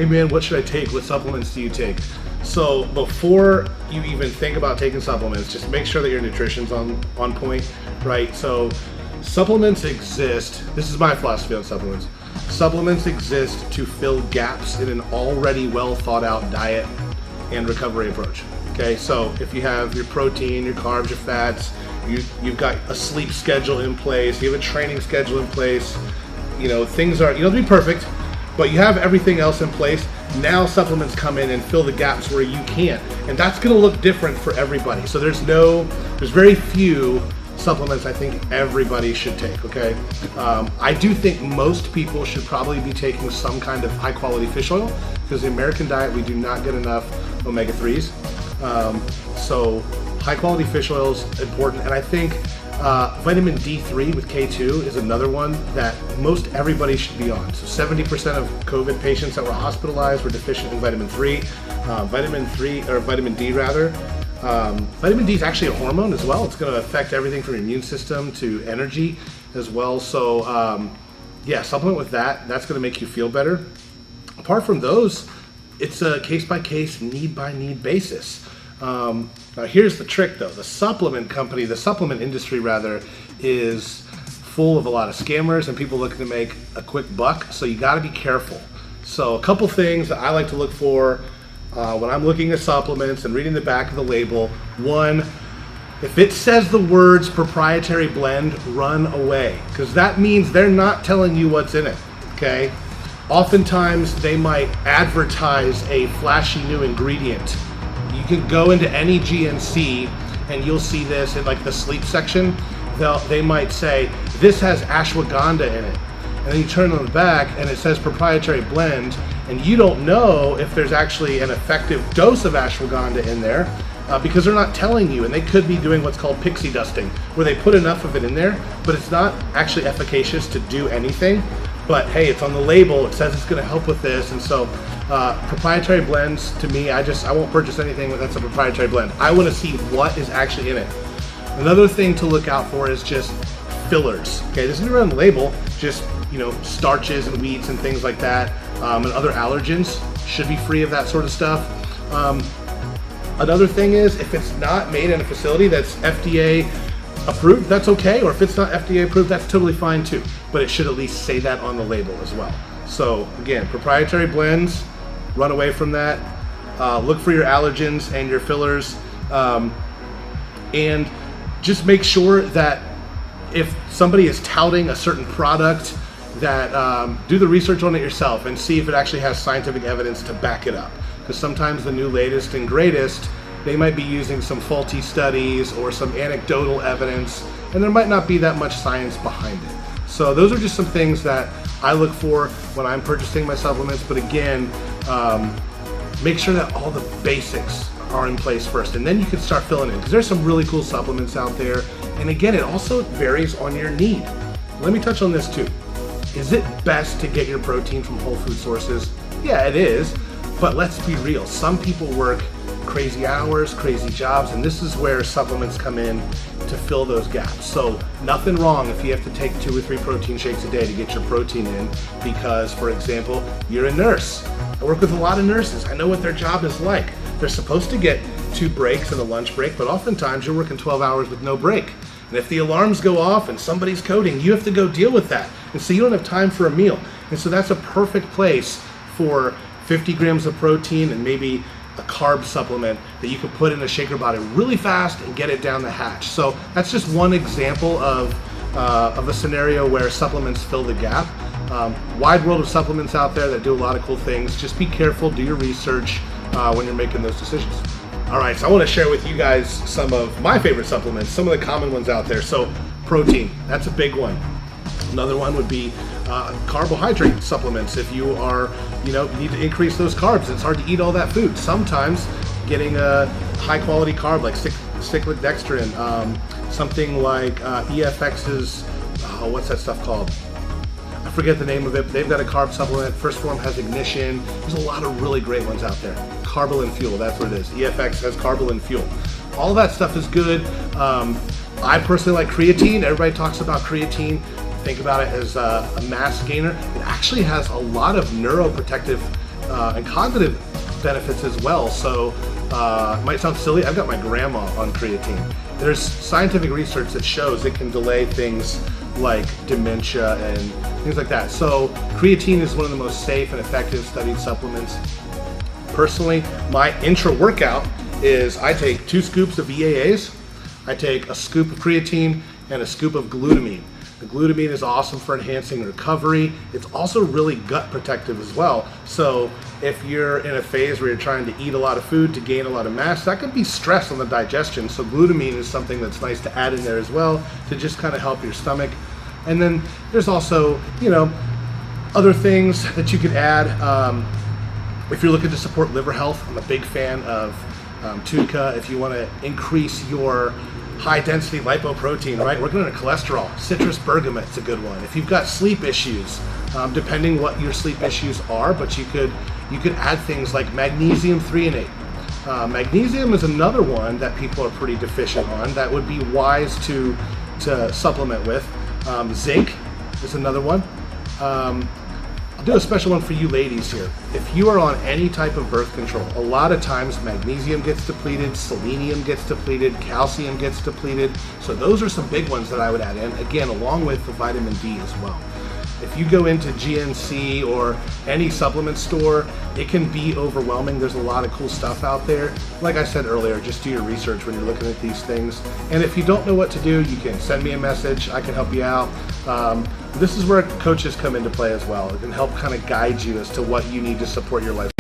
hey man, what should I take? What supplements do you take? So before you even think about taking supplements, just make sure that your nutrition's on point, right? So supplements exist, this is my philosophy on supplements. Supplements exist to fill gaps in an already well thought out diet and recovery approach. Okay, so if you have your protein, your carbs, your fats, you've got a sleep schedule in place, you have a training schedule in place, you know, things are, you don't have to be perfect, but you have everything else in place. Now supplements come in and fill the gaps where you can't. And that's gonna look different for everybody. So there's very few supplements I think everybody should take, okay? I do think most people should probably be taking some kind of high quality fish oil, because the American diet, we do not get enough omega-3s. So high quality fish oil is important. And I think vitamin D3 with K2 is another one that most everybody should be on. So 70% of COVID patients that were hospitalized were deficient in vitamin 3. Vitamin D rather. Vitamin D is actually a hormone as well. It's going to affect everything from your immune system to energy as well. So yeah, supplement with that. That's going to make you feel better. Apart from those, it's a case-by-case, need-by-need basis. Now here's the trick though. The supplement industry rather, is full of a lot of scammers and people looking to make a quick buck. So you got to be careful. So a couple things that I like to look for when I'm looking at supplements and reading the back of the label. One, if it says the words proprietary blend, run away, because that means they're not telling you what's in it, okay? Oftentimes they might advertise a flashy new ingredient. You can go into any GNC and you'll see this in like the sleep section. They might say, this has ashwagandha in it. And then you turn on the back and it says proprietary blend, and you don't know if there's actually an effective dose of ashwagandha in there because they're not telling you. And they could be doing what's called pixie dusting, where they put enough of it in there, but it's not actually efficacious to do anything. But hey, it's on the label, it says it's gonna help with this. And so proprietary blends, to me, I won't purchase anything that's a proprietary blend. I wanna see what is actually in it. Another thing to look out for is just fillers. Okay, this is around the label, just, you know, starches and wheats and things like that, and other allergens should be free of that sort of stuff. Another thing is, if it's not made in a facility that's FDA approved, that's okay, or if it's not FDA approved, that's totally fine too, but it should at least say that on the label as well. So again, proprietary blends, run away from that. Look for your allergens and your fillers, and just make sure that if somebody is touting a certain product, that do the research on it yourself and see if it actually has scientific evidence to back it up. Because sometimes the new latest and greatest, they might be using some faulty studies or some anecdotal evidence, and there might not be that much science behind it. So those are just some things that I look for when I'm purchasing my supplements. But again, make sure that all the basics are in place first, and then you can start filling in, because there's some really cool supplements out there. And again, it also varies on your need. Let me touch on this too. Is it best to get your protein from whole food sources? Yeah, it is, but let's be real. Some people work crazy hours, crazy jobs, and this is where supplements come in to fill those gaps. So nothing wrong if you have to take 2 or 3 protein shakes a day to get your protein in, because, for example, you're a nurse. I work with a lot of nurses. I know what their job is like. They're supposed to get 2 breaks and a lunch break, but oftentimes you're working 12 hours with no break. And if the alarms go off and somebody's coding, you have to go deal with that. And so you don't have time for a meal. And so that's a perfect place for 50 grams of protein and maybe a carb supplement that you can put in a shaker bottle really fast and get it down the hatch. So that's just one example of a scenario where supplements fill the gap. Wide world of supplements out there that do a lot of cool things. Just be careful, do your research when you're making those decisions. All right, so I want to share with you guys some of my favorite supplements, some of the common ones out there. So protein, that's a big one. Another one would be carbohydrate supplements. If you are, you need to increase those carbs, it's hard to eat all that food. Sometimes getting a high quality carb like cyclic dextrin, something like EFX's, what's that stuff called? I forget the name of it, but they've got a carb supplement. First Form has Ignition. There's a lot of really great ones out there. Carbolin Fuel, that's what it is. EFX has Carbolin Fuel. All that stuff is good. I personally like creatine. Everybody talks about creatine. Think about it as a mass gainer. It actually has a lot of neuroprotective and cognitive benefits as well. So it might sound silly, I've got my grandma on creatine. There's scientific research that shows it can delay things like dementia and things like that. So creatine is one of the most safe and effective studied supplements. Personally, my intra-workout is I take 2 scoops of EAAs, I take a scoop of creatine, and a scoop of glutamine. The glutamine is awesome for enhancing recovery. It's also really gut protective as well. So if you're in a phase where you're trying to eat a lot of food to gain a lot of mass, that could be stress on the digestion. So glutamine is something that's nice to add in there as well to just kind of help your stomach. And then there's also, you know, other things that you could add. If you're looking to support liver health, I'm a big fan of Tunica. If you want to increase your high density lipoprotein, right? Working on cholesterol, citrus bergamote's a good one. If you've got sleep issues, depending what your sleep issues are, but you could add things like magnesium 3 and 8. Magnesium is another one that people are pretty deficient on that would be wise to supplement with. Zinc is another one. I'll do a special one for you ladies here. If you are on any type of birth control, a lot of times magnesium gets depleted, selenium gets depleted, calcium gets depleted. So those are some big ones that I would add in, again, along with the vitamin D as well. If you go into GNC or any supplement store, it can be overwhelming. There's a lot of cool stuff out there. Like I said earlier, just do your research when you're looking at these things. And if you don't know what to do, you can send me a message. I can help you out. This is where coaches come into play as well and help kind of guide you as to what you need to support your life.